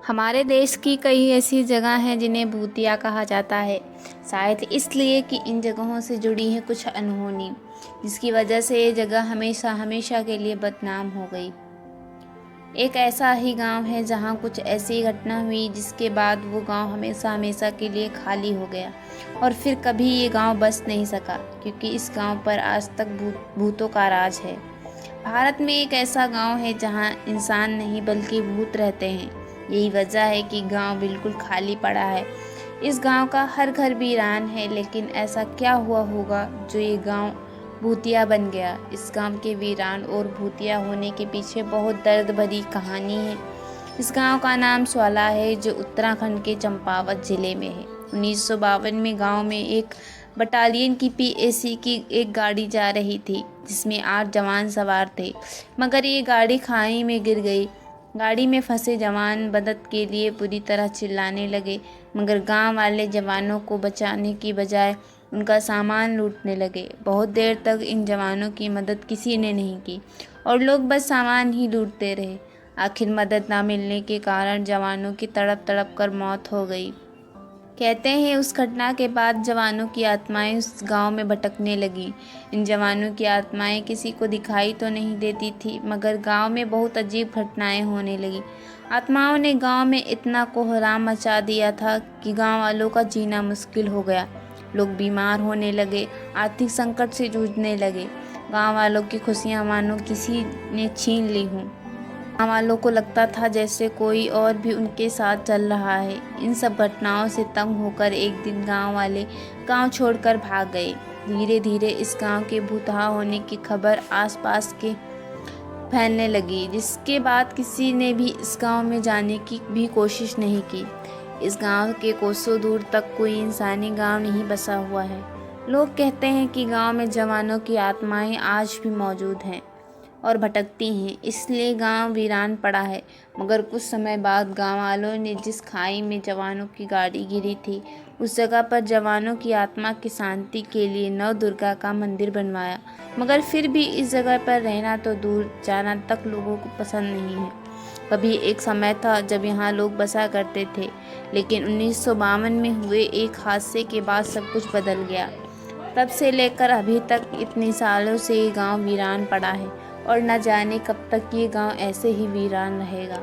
हमारे देश की कई ऐसी जगह हैं जिन्हें भूतिया कहा जाता है। शायद इसलिए कि इन जगहों से जुड़ी है कुछ अनहोनी, जिसकी वजह से ये जगह हमेशा हमेशा के लिए बदनाम हो गई। एक ऐसा ही गांव है जहां कुछ ऐसी घटना हुई जिसके बाद वो गांव हमेशा हमेशा के लिए खाली हो गया और फिर कभी ये गांव बस नहीं सका, क्योंकि इस गांव पर आज तक भूतों का राज है। भारत में एक ऐसा गांव है जहां इंसान नहीं बल्कि भूत रहते हैं। यही वजह है कि गांव बिल्कुल खाली पड़ा है। इस गांव का हर घर वीरान है, लेकिन ऐसा क्या हुआ होगा जो ये गांव भूतिया बन गया। इस गांव के वीरान और भूतिया होने के पीछे बहुत दर्द भरी कहानी है। इस गांव का नाम स्वाला है, जो उत्तराखंड के चंपावत जिले में है। 1952 में गांव में एक बटालियन की पीएसी की एक गाड़ी जा रही थी, जिसमें 8 जवान सवार थे, मगर ये गाड़ी खाई में गिर गई। गाड़ी में फंसे जवान मदद के लिए पूरी तरह चिल्लाने लगे, मगर गांव वाले जवानों को बचाने की बजाय उनका सामान लूटने लगे। बहुत देर तक इन जवानों की मदद किसी ने नहीं की और लोग बस सामान ही लूटते रहे। आखिर मदद ना मिलने के कारण जवानों की तड़प तड़प कर मौत हो गई। कहते हैं उस घटना के बाद जवानों की आत्माएं उस गांव में भटकने लगी। इन जवानों की आत्माएं किसी को दिखाई तो नहीं देती थी, मगर गांव में बहुत अजीब घटनाएं होने लगी। आत्माओं ने गांव में इतना कोहराम मचा दिया था कि गांव वालों का जीना मुश्किल हो गया। लोग बीमार होने लगे, आर्थिक संकट से जूझने लगे। गांव वालों की खुशियां मानो किसी ने छीन ली हों। गाँव वालों को लगता था जैसे कोई और भी उनके साथ चल रहा है। इन सब घटनाओं से तंग होकर एक दिन गांव वाले गांव छोड़कर भाग गए। धीरे धीरे इस गांव के भूतहा होने की खबर आसपास के फैलने लगी, जिसके बाद किसी ने भी इस गांव में जाने की भी कोशिश नहीं की। इस गांव के कोसों दूर तक कोई इंसानी गांव नहीं बसा हुआ है। लोग कहते हैं कि गांव में जवानों की आत्माएं आज भी मौजूद हैं और भटकती हैं, इसलिए गांव वीरान पड़ा है। मगर कुछ समय बाद गांव वालों ने जिस खाई में जवानों की गाड़ी गिरी थी, उस जगह पर जवानों की आत्मा की शांति के लिए नव दुर्गा का मंदिर बनवाया। मगर फिर भी इस जगह पर रहना तो दूर, जाना तक लोगों को पसंद नहीं है। कभी एक समय था जब यहाँ लोग बसा करते थे, लेकिन 1952 में हुए एक हादसे के बाद सब कुछ बदल गया। तब से लेकर अभी तक इतने सालों से ये गांव वीरान पड़ा है और न जाने कब तक ये गांव ऐसे ही वीरान रहेगा।